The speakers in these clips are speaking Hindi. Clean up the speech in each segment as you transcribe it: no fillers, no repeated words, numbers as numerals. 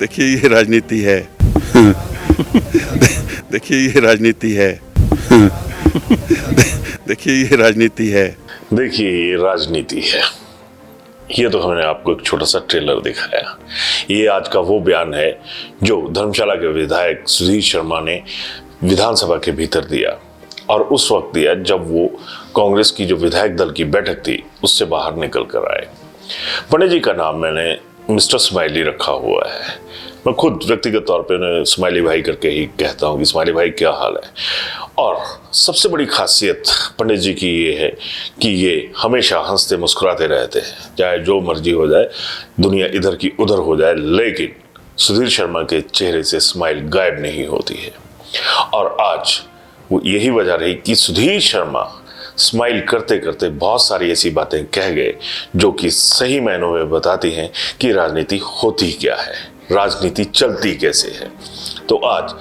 देखिए ये राजनीति है। देखिए ये राजनीति है। देखिए ये राजनीति है। देखिए ये राजनीति है। ये तो हमने आपको एक छोटा सा ट्रेलर दिखाया। ये आज का वो बयान है जो धर्मशाला के विधायक सुधीर शर्मा ने विधानसभा के भीतर दिया, और उस वक्त दिया जब वो कांग्रेस की जो विधायक दल की बैठक थी उससे बाहर निकल कर आए। पंडित जी का नाम मैंने मिस्टर स्माइली रखा हुआ है। मैं खुद व्यक्तिगत तौर पे उन्हें स्माइली भाई करके ही कहता हूँ कि स्माइली भाई क्या हाल है। और सबसे बड़ी खासियत पंडित जी की ये है कि ये हमेशा हंसते मुस्कुराते रहते हैं, चाहे जो मर्जी हो जाए, दुनिया इधर की उधर हो जाए, लेकिन सुधीर शर्मा के चेहरे से स्माइल गायब नहीं होती है। और आज वो यही वजह रही कि सुधीर शर्मा स्माइल करते करते बहुत सारी ऐसी बातें कह गए जो कि सही मायनों में बताती हैं कि राजनीति होती क्या है, राजनीति चलती कैसे है। तो आज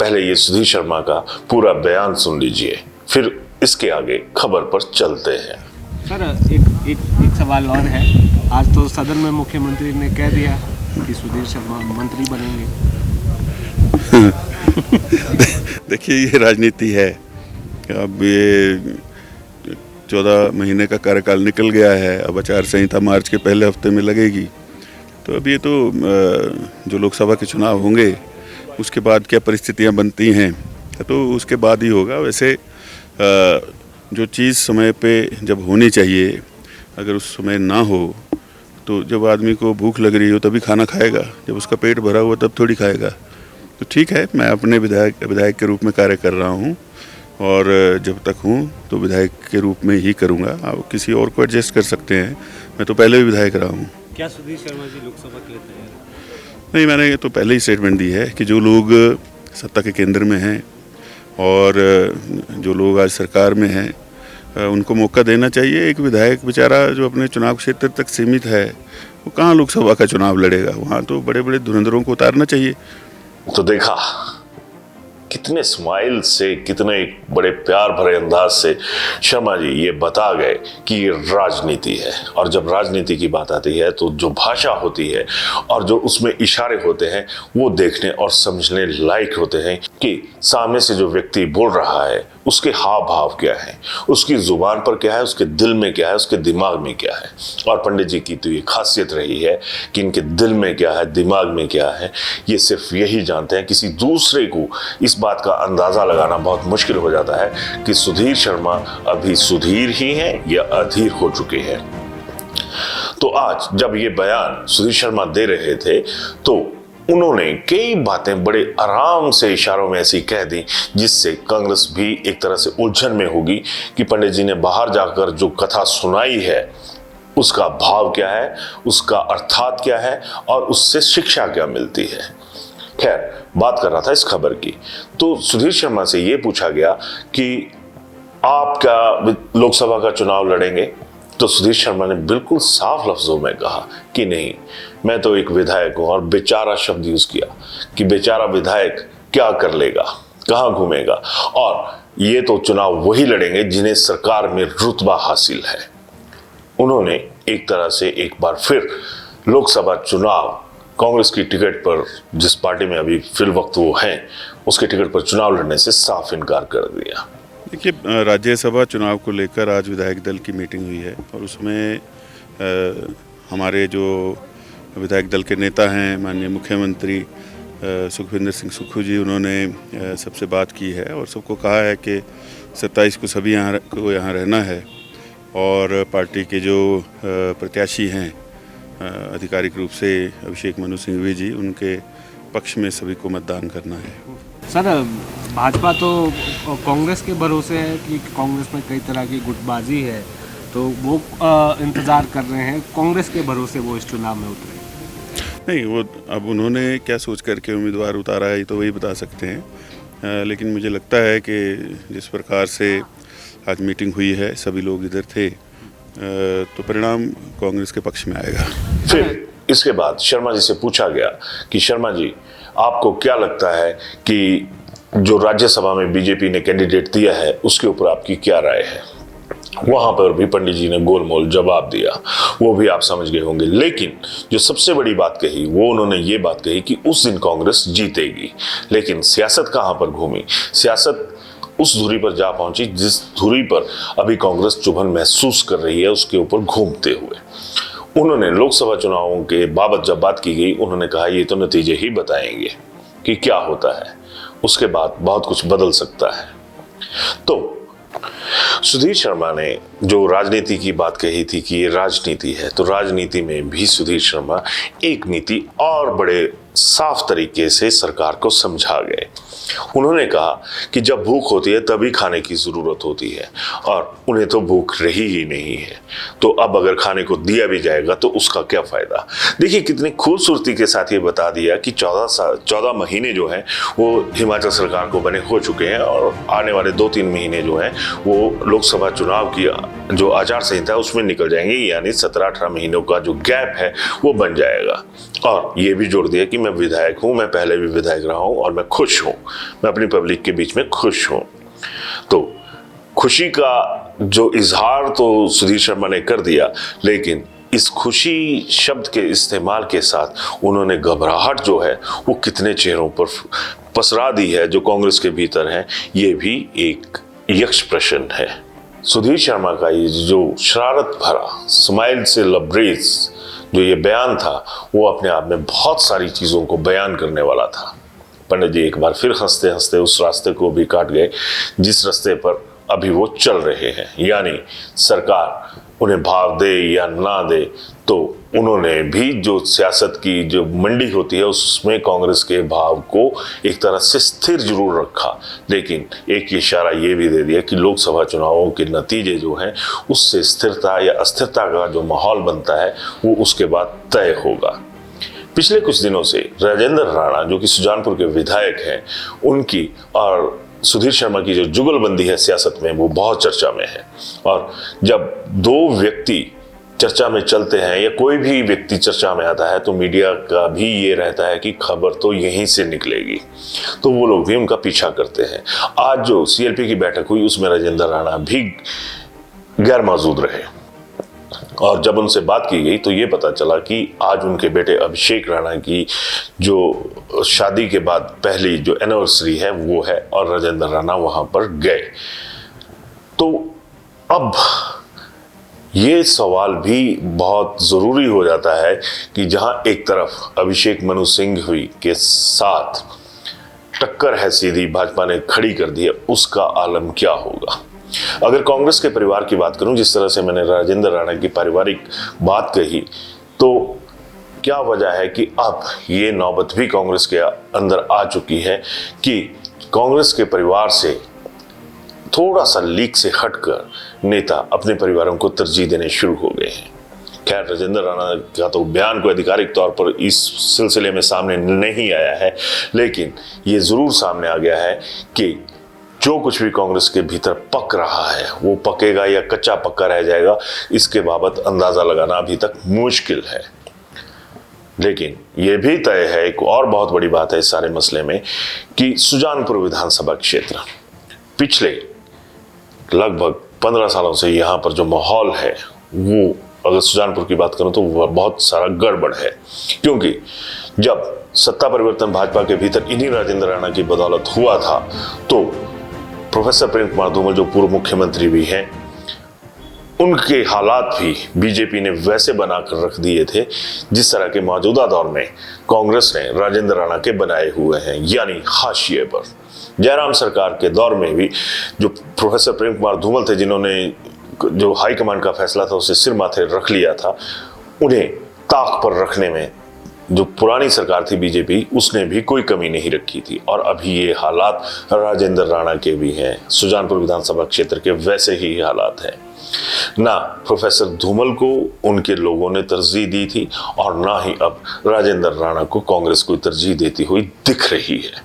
पहले ये सुधीर शर्मा का पूरा बयान सुन लीजिए, फिर इसके आगे खबर पर चलते हैं। सर एक सवाल और है। आज तो सदन में मुख्यमंत्री ने कह दिया कि सुधीर शर्मा मंत्री बनेंगे। देखिए ये राजनीति है। अब ये 14 महीने का कार्यकाल निकल गया है। अब आचार संहिता मार्च के पहले हफ्ते में लगेगी। तो अब ये तो जो लोकसभा के चुनाव होंगे उसके बाद क्या परिस्थितियां बनती हैं तो उसके बाद ही होगा। वैसे जो चीज़ समय पे जब होनी चाहिए, अगर उस समय ना हो तो जब आदमी को भूख लग रही हो तभी खाना खाएगा, जब उसका पेट भरा हुआ तब थोड़ी खाएगा। तो ठीक है, मैं अपने विधायक के रूप में कार्य कर रहा हूँ और जब तक हूँ तो विधायक के रूप में ही करूँगा। आप किसी और को एडजस्ट कर सकते हैं, मैं तो पहले भी विधायक रहा हूँ। क्या सुधीर शर्मा जी लोकसभा के लिए तैयार हैं? नहीं, मैंने ये तो पहले ही स्टेटमेंट दी है कि जो लोग सत्ता के केंद्र में हैं और जो लोग आज सरकार में हैं उनको मौका देना चाहिए। एक विधायक बेचारा जो अपने चुनाव क्षेत्र तक सीमित है वो कहाँ लोकसभा का चुनाव लड़ेगा, वहाँ तो बड़े बड़े धुरंधरों को उतारना चाहिए। तो देखा कितने स्माइल से, कितने बड़े प्यार भरे अंदाज से शर्मा जी ये बता गए कि ये राजनीति है। और जब राजनीति की बात आती है तो जो भाषा होती है और जो उसमें इशारे होते हैं वो देखने और समझने लायक होते हैं कि सामने से जो व्यक्ति बोल रहा है उसके हाव भाव क्या है, उसकी जुबान पर क्या है, उसके दिल में क्या है, उसके दिमाग में क्या है। और पंडित जी की तो ये खासियत रही है कि इनके दिल में क्या है, दिमाग में क्या है, ये सिर्फ यही जानते हैं। किसी दूसरे को इस बात का अंदाजा लगाना बहुत मुश्किल हो जाता है कि सुधीर शर्मा अभी सुधीर ही हैं या अधीर हो चुके हैं। तो आज जब ये बयान सुधीर शर्मा दे रहे थे तो उन्होंने कई बातें बड़े आराम से इशारों में ऐसी कह दी जिससे कांग्रेस भी एक तरह से उलझन में होगी कि पंडित जी ने बाहर जाकर जो कथा सुनाई है उसका भाव क्या है, उसका अर्थात क्या है और उससे शिक्षा क्या मिलती है। खैर, बात कर रहा था इस खबर की, तो सुधीर शर्मा से यह पूछा गया कि आप क्या लोकसभा का चुनाव लड़ेंगे। तो सुधीर शर्मा ने बिल्कुल साफ लफ्जों में कहा कि नहीं, मैं तो एक विधायक हूं। और बेचारा शब्द यूज किया कि बेचारा विधायक क्या कर लेगा, कहां घूमेगा, और ये तो चुनाव वही लड़ेंगे जिन्हें सरकार में रुतबा हासिल है। उन्होंने एक तरह से एक बार फिर लोकसभा चुनाव कांग्रेस की टिकट पर, जिस पार्टी में अभी फिल वक्त वो हैं, उसके टिकट पर चुनाव लड़ने से साफ इनकार कर दिया। देखिए, राज्यसभा चुनाव को लेकर आज विधायक दल की मीटिंग हुई है और उसमें हमारे जो विधायक दल के नेता हैं, माननीय मुख्यमंत्री सुखविंदर सिंह सुक्खू जी, उन्होंने सबसे बात की है और सबको कहा है कि 27 को सभी यहाँ रहना है और पार्टी के जो प्रत्याशी हैं आधिकारिक रूप से अभिषेक मनु सिंघवी जी, उनके पक्ष में सभी को मतदान करना है। सर, भाजपा तो कांग्रेस के भरोसे है कि कांग्रेस में कई तरह की गुटबाजी है, तो वो इंतज़ार कर रहे हैं, कांग्रेस के भरोसे वो इस चुनाव में उतरे। नहीं, वो अब उन्होंने क्या सोच करके उम्मीदवार उतारा है ये तो वही बता सकते हैं। लेकिन मुझे लगता है कि जिस प्रकार से आज मीटिंग हुई है, सभी लोग इधर थे, तो परिणाम कांग्रेस के पक्ष में आएगा। फिर इसके बाद शर्मा जी से पूछा गया कि शर्मा जी, आपको क्या लगता है कि जो राज्यसभा में बीजेपी ने कैंडिडेट दिया है उसके ऊपर आपकी क्या राय है। वहां पर भी पंडित जी ने गोलमोल जवाब दिया, वो भी आप समझ गए होंगे। लेकिन जो सबसे बड़ी बात कही वो उन्होंने ये बात कही कि उस दिन कांग्रेस जीतेगी। लेकिन सियासत कहां पर घूमी? सियासत उस धुरी पर जा पहुंची जिस धुरी पर अभी कांग्रेस चुभन महसूस कर रही है, उसके ऊपर घूमते हुए उन्होंने लोकसभा चुनावों के बाबत जब बात की गई, उन्होंने कहा ये तो नतीजे ही बताएंगे कि क्या होता है, उसके बाद बहुत कुछ बदल सकता है। तो सुधीर शर्मा ने जो राजनीति की बात कही थी कि ये राजनीति है, तो राजनीति में भी सुधीर शर्मा एक नीति और बड़े साफ तरीके से सरकार को समझा गए। उन्होंने कहा कि जब भूख होती है तभी खाने की जरूरत होती है, और उन्हें तो भूख रही ही नहीं है, तो अब अगर खाने को दिया भी जाएगा तो उसका क्या फायदा। देखिए कितनी खूबसूरती के साथ ये बता दिया कि 14 महीने जो हैं वो हिमाचल सरकार को बने हो चुके हैं, और आने वाले 2-3 महीने जो हैं वो लोकसभा चुनाव की जो आचार संहिता है उसमें निकल जाएंगे, यानी 17-18 महीनों का जो गैप है वो बन जाएगा। और ये भी जोड़ दिया कि मैं विधायक हूं, मैं पहले भी विधायक रहा हूं और मैं खुश हूं, मैं अपनी पब्लिक के बीच में खुश हूं। तो खुशी का जो इजहार तो सुधीर शर्मा ने कर दिया, लेकिन इस खुशी शब्द के इस्तेमाल के साथ उन्होंने घबराहट जो है वो कितने चेहरों पर पसरा दी है जो कांग्रेस के भीतर है, ये भी एक यक्ष प्रश्न है। सुधीर शर्मा का ये जो शरारत भरा, स्माइल से लबरेज जो ये बयान था, वो अपने आप में बहुत सारी चीजों को बयान करने वाला था। पंडित जी एक बार फिर हंसते हंसते उस रास्ते को भी काट गए जिस रास्ते पर अभी वो चल रहे हैं, यानी सरकार उन्हें भाव दे या ना दे, तो उन्होंने भी जो सियासत की जो मंडी होती है उसमें कांग्रेस के भाव को एक तरह से स्थिर जरूर रखा, लेकिन एक इशारा ये भी दे दिया कि लोकसभा चुनावों के नतीजे जो हैं उससे स्थिरता या अस्थिरता का जो माहौल बनता है वो उसके बाद तय होगा। पिछले कुछ दिनों से राजेंद्र राणा जो कि सुजानपुर के विधायक हैं, उनकी और सुधीर शर्मा की जो जुगलबंदी है सियासत में वो बहुत चर्चा में है। और जब दो व्यक्ति चर्चा में चलते हैं या कोई भी व्यक्ति चर्चा में आता है तो मीडिया का भी ये रहता है कि खबर तो यहीं से निकलेगी, तो वो लोग भी उनका पीछा करते हैं। आज जो सीएलपी की बैठक हुई उसमें राजेंद्र राणा भी गैर मौजूद रहे, और जब उनसे बात की गई तो ये पता चला कि आज उनके बेटे अभिषेक राणा की जो शादी के बाद पहली जो एनिवर्सरी है वो है, और राजेंद्र राणा वहां पर गए। तो अब ये सवाल भी बहुत जरूरी हो जाता है कि जहां एक तरफ अभिषेक मनु सिंघवी के साथ टक्कर है सीधी भाजपा ने खड़ी कर दी है, उसका आलम क्या होगा। अगर कांग्रेस के परिवार की बात करूं, जिस तरह से मैंने राजेंद्र राणा की पारिवारिक बात कही, तो क्या वजह है कि अब ये नौबत भी कांग्रेस के अंदर आ चुकी है कि कांग्रेस के परिवार से थोड़ा सा लीक से हटकर नेता अपने परिवारों को तरजीह देने शुरू हो गए हैं। खैर राजेंद्र राणा का तो बयान कोई आधिकारिक तौर पर इस सिलसिले में सामने नहीं आया है, लेकिन ये जरूर सामने आ गया है कि जो कुछ भी कांग्रेस के भीतर पक रहा है वो पकेगा या कच्चा पक्का रह जाएगा, इसके बाबत अंदाजा लगाना अभी तक मुश्किल है। लेकिन यह भी तय है, एक और बहुत बड़ी बात है इस सारे मसले में, कि सुजानपुर विधानसभा क्षेत्र पिछले लगभग 15 सालों से यहाँ पर जो माहौल है वो, अगर सुजानपुर की बात करूं तो वो बहुत सारा गड़बड़ है। क्योंकि जब सत्ता परिवर्तन भाजपा के भीतर इन्हीं राजेंद्र राणा की बदौलत हुआ था, तो प्रोफेसर प्रेम कुमार धूमल जो पूर्व मुख्यमंत्री भी हैं, उनके हालात भी बीजेपी ने वैसे बनाकर रख दिए थे जिस तरह के मौजूदा दौर में कांग्रेस ने राजेंद्र राणा के बनाए हुए हैं, यानी हाशिए पर। जयराम सरकार के दौर में भी जो प्रोफेसर प्रेम कुमार धूमल थे, जिन्होंने जो हाईकमान का फैसला था उसे सिर माथे रख लिया था, उन्हें ताक पर रखने में जो पुरानी सरकार थी बीजेपी, उसने भी कोई कमी नहीं रखी थी। और अभी ये हालात राजेंद्र राणा के भी हैं, सुजानपुर विधानसभा क्षेत्र के वैसे ही हालात हैं। ना प्रोफेसर धूमल को उनके लोगों ने तरजीह दी थी, और ना ही अब राजेंद्र राणा को कांग्रेस को तरजीह देती हुई दिख रही है।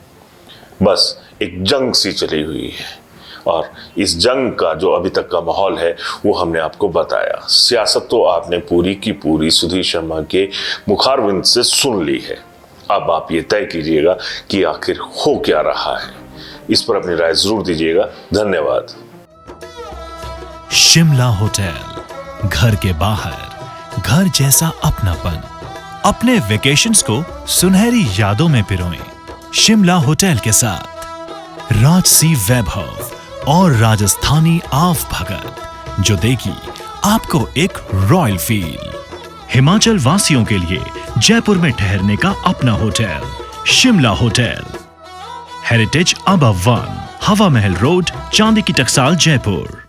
बस एक जंग सी चली हुई है, और इस जंग का जो अभी तक का माहौल है वो हमने आपको बताया। सियासत तो आपने पूरी की पूरी सुधीर शर्मा के मुखारविंद से सुन ली है। अब आप ये तय कीजिएगा कि आखिर हो क्या रहा है। इस पर अपनी राय जरूर दीजिएगा। धन्यवाद। शिमला होटल, घर के बाहर घर जैसा अपनापन। अपने वेकेशंस को सुनहरी यादों में पिरोएं शिमला होटल के साथ। राजसी वैभव और राजस्थानी आव भगत जो देगी आपको एक रॉयल फील। हिमाचल वासियों के लिए जयपुर में ठहरने का अपना hotel Shimla hotel. Heritage above 1, हवा महल रोड, चांदी की टकसाल, जयपुर।